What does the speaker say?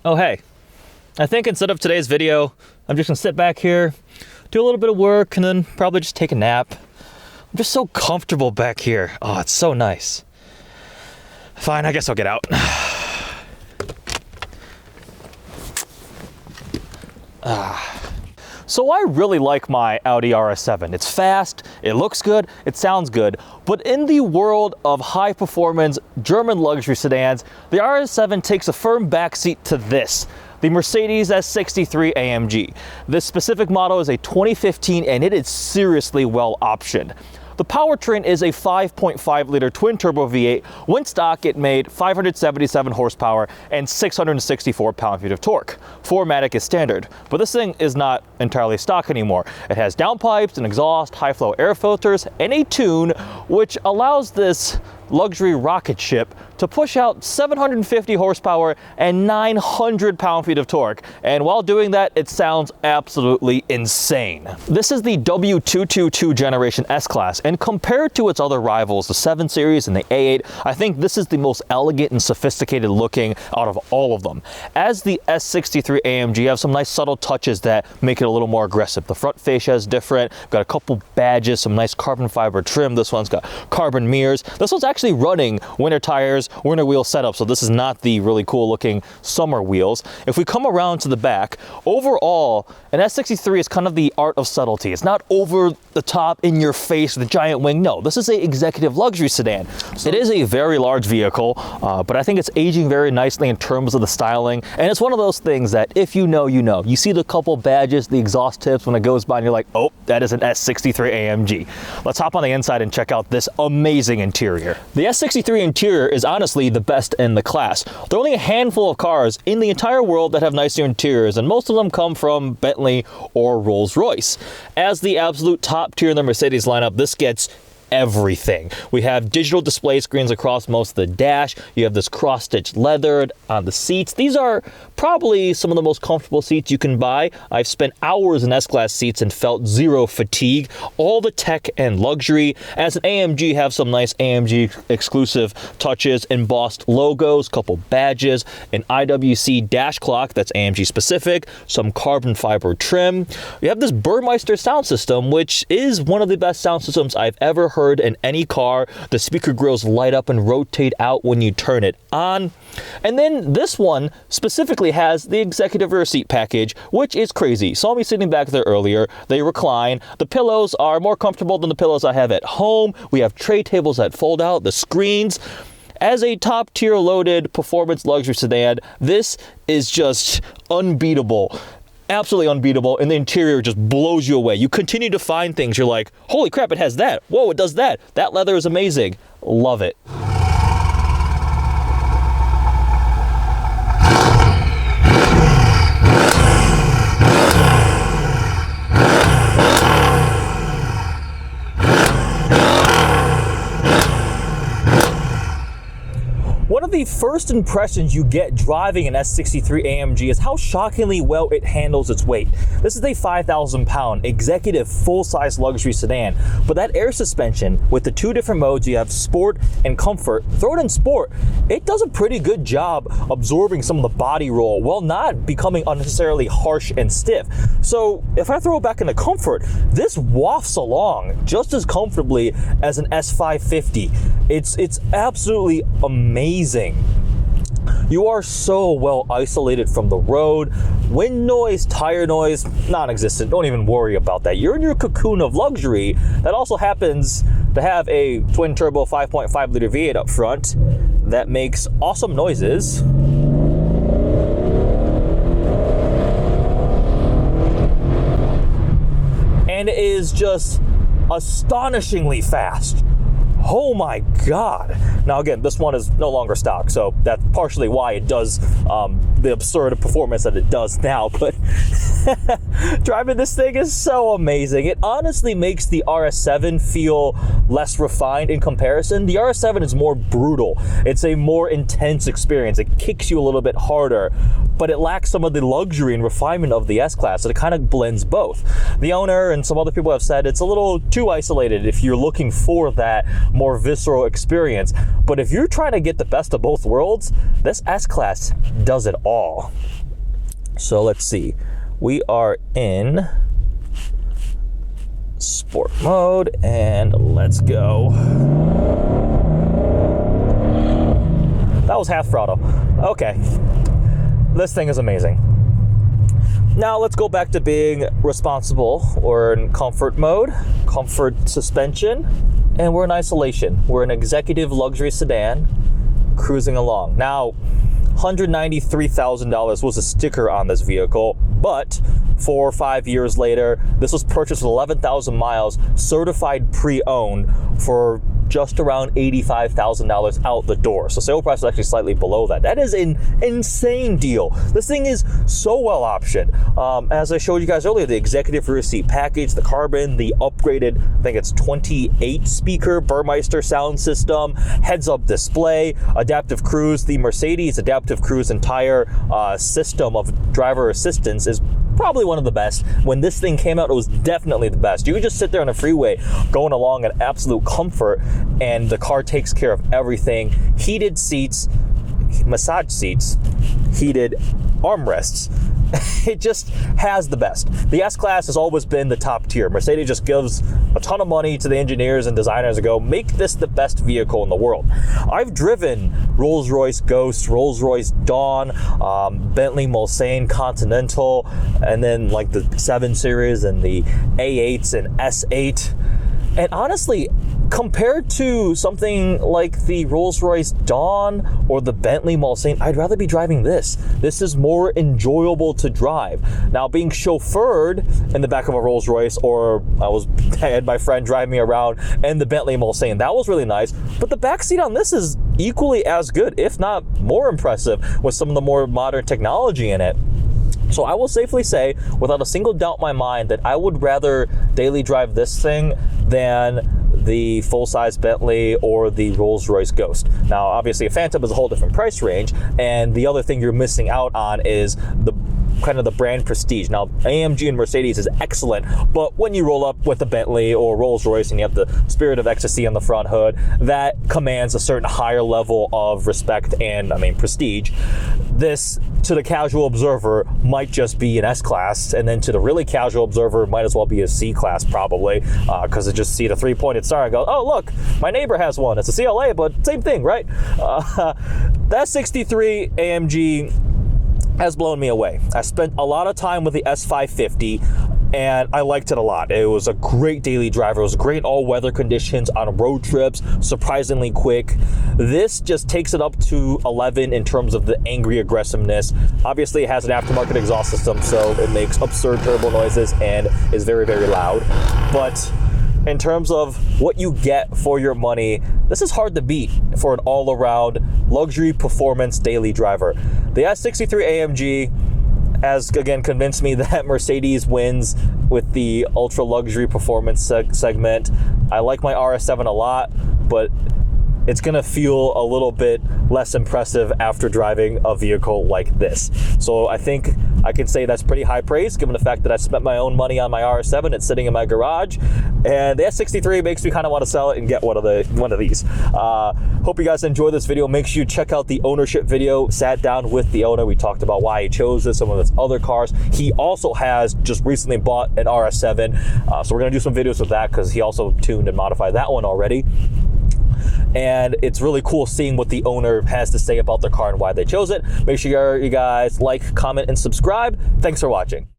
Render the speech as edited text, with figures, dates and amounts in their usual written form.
Oh hey, I think instead of today's video, I'm just gonna sit back here, do a little bit of work, and then probably just take a nap. I'm just so comfortable back here. Oh, it's so nice. Fine, I guess I'll get out. So I really like my Audi RS7. It's fast, it looks good, it sounds good, but in the world of high performance German luxury sedans, the RS7 takes a firm backseat to this, the Mercedes S63 AMG. This specific model is a 2015 and it is seriously well optioned. The powertrain is a 5.5 liter twin turbo V8. When stock, it made 577 horsepower and 664 pound-feet of torque. 4MATIC is standard, but this thing is not entirely stock anymore. It has downpipes, an exhaust, high-flow air filters, and a tune, which allows this luxury rocket ship to push out 750 horsepower and 900 pound-feet of torque. And while doing that, it sounds absolutely insane. This is the W222 Generation S-Class, and compared to its other rivals, the 7 Series and the A8, I think this is the most elegant and sophisticated looking out of all of them. As the S63 AMG, you have some nice subtle touches that make it a little more aggressive. The front fascia is different, got a couple badges, some nice carbon fiber trim. This one's got carbon mirrors. This one's actually running winter tires, winter wheel setup, so this is not the really cool looking summer wheels. If we come around to the back, overall, an S63 is kind of the art of subtlety. It's not over the top, in your face, with a giant wing. No, this is a executive luxury sedan. It is a very large vehicle, but I think it's aging very nicely in terms of the styling, and it's one of those things that if you know, you know. You see the couple badges, the exhaust tips when it goes by, and you're like, oh, that is an S63 AMG. Let's hop on the inside and check out this amazing interior. The S63 interior is honestly the best in the class. There are only a handful of cars in the entire world that have nicer interiors, and most of them come from Bentley or Rolls-Royce. As the absolute top tier in the Mercedes lineup, this gets everything. We have digital display screens across most of the dash. You have this cross-stitched leather on the seats. These are probably some of the most comfortable seats you can buy. I've spent hours in S-Class seats and felt zero fatigue. All the tech and luxury. As an AMG, have some nice AMG exclusive touches, embossed logos, couple badges, an IWC dash clock that's AMG specific, some carbon fiber trim. We have this Burmeister sound system, which is one of the best sound systems I've ever heard in any car. The speaker grills light up and rotate out when you turn it on. And then this one specifically has the executive rear seat package, which is crazy. Saw me sitting back there earlier. They recline. The pillows are more comfortable than the pillows I have at home. We have tray tables that fold out, the screens. As a top tier loaded performance luxury sedan, this is just unbeatable. Absolutely unbeatable, and the interior just blows you away. You continue to find things, you're like, holy crap, it has that. Whoa, it does that. That leather is amazing. Love it. One of the first impressions you get driving an S63 AMG is how shockingly well it handles its weight. This is a 5,000-pound executive full-size luxury sedan, but that air suspension with the two different modes, you have sport and comfort. Throw it in sport, it does a pretty good job absorbing some of the body roll while not becoming unnecessarily harsh and stiff. So if I throw it back into comfort, this wafts along just as comfortably as an S550. It's absolutely amazing. You are so well isolated from the road. Wind noise, tire noise, non-existent. Don't even worry about that. You're in your cocoon of luxury that also happens to have a twin turbo 5.5 liter V8 up front that makes awesome noises. And is just astonishingly fast. Oh my God. Now again, this one is no longer stock, so that's partially why it does the absurd performance that it does now, but driving this thing is so amazing. It honestly makes the RS7 feel less refined in comparison. The RS7 is more brutal. It's a more intense experience. It kicks you a little bit harder, but it lacks some of the luxury and refinement of the S-Class, so it kind of blends both. The owner and some other people have said it's a little too isolated if you're looking for that more visceral experience, but if you're trying to get the best of both worlds, this S-Class does it all. So let's see. We are in sport mode and let's go. That was half throttle. Okay. This thing is amazing. Now let's go back to being responsible. We're in comfort mode, comfort suspension, and we're in isolation. We're an executive luxury sedan cruising along. Now, $193,000 was a sticker on this vehicle, but 4 or 5 years later, this was purchased with 11,000 miles, certified pre-owned for just around $85,000 out the door. So sale price is actually slightly below that. That is an insane deal. This thing is so well optioned. As I showed you guys earlier, the executive rear seat package, the carbon, the upgraded, I think it's 28 speaker Burmeister sound system, heads up display, adaptive cruise. The Mercedes adaptive cruise entire system of driver assistance is probably one of the best. When this thing came out, it was definitely the best. You could just sit there on a freeway going along in absolute comfort, and the car takes care of everything. Heated seats, massage seats, heated armrests. It just has the best. The S-Class has always been the top tier. Mercedes just gives a ton of money to the engineers and designers to go, make this the best vehicle in the world. I've driven Rolls-Royce Ghost, Rolls-Royce Dawn, Bentley Mulsanne Continental, and then like the 7 Series and the A8s and S8. And honestly, compared to something like the Rolls-Royce Dawn or the Bentley Mulsanne, I'd rather be driving this. This is more enjoyable to drive. Now, being chauffeured in the back of a Rolls-Royce, or I had my friend drive me around in the Bentley Mulsanne, that was really nice. But the back seat on this is equally as good, if not more impressive, with some of the more modern technology in it. So I will safely say, without a single doubt in my mind, that I would rather daily drive this thing than the full-size Bentley or the Rolls-Royce Ghost. Now, obviously, a Phantom is a whole different price range, and the other thing you're missing out on is the kind of the brand prestige. Now, AMG and Mercedes is excellent, but when you roll up with a Bentley or Rolls-Royce and you have the Spirit of Ecstasy on the front hood, that commands a certain higher level of respect and, prestige. This, to the casual observer, might just be an S-Class, and then to the really casual observer, it might as well be a C-Class probably, because they just see the three-pointed star and go, oh, look, my neighbor has one. It's a CLA, but same thing, right? The S63 AMG has blown me away. I spent a lot of time with the S550, and I liked it a lot. It was a great daily driver. It was great all-weather conditions on road trips, surprisingly quick. This just takes it up to 11 in terms of the angry aggressiveness. Obviously, it has an aftermarket exhaust system, so it makes absurd turbo noises and is very, very loud. But in terms of what you get for your money, this is hard to beat for an all-around luxury performance daily driver. The S63 AMG has, again, convinced me that Mercedes wins with the ultra-luxury performance segment. I like my RS7 a lot, but it's gonna feel a little bit less impressive after driving a vehicle like this. So I think I can say that's pretty high praise, given the fact that I spent my own money on my RS7. It's sitting in my garage, and the S63 makes me kind of want to sell it and get one of these. Hope you guys enjoyed this video. Make sure you check out the ownership video. Sat down with the owner. We talked about why he chose this, some of his other cars. He also has just recently bought an RS7, so we're gonna do some videos with that because he also tuned and modified that one already. And it's really cool seeing what the owner has to say about their car and why they chose it. Make sure you guys like, comment, and subscribe. Thanks for watching.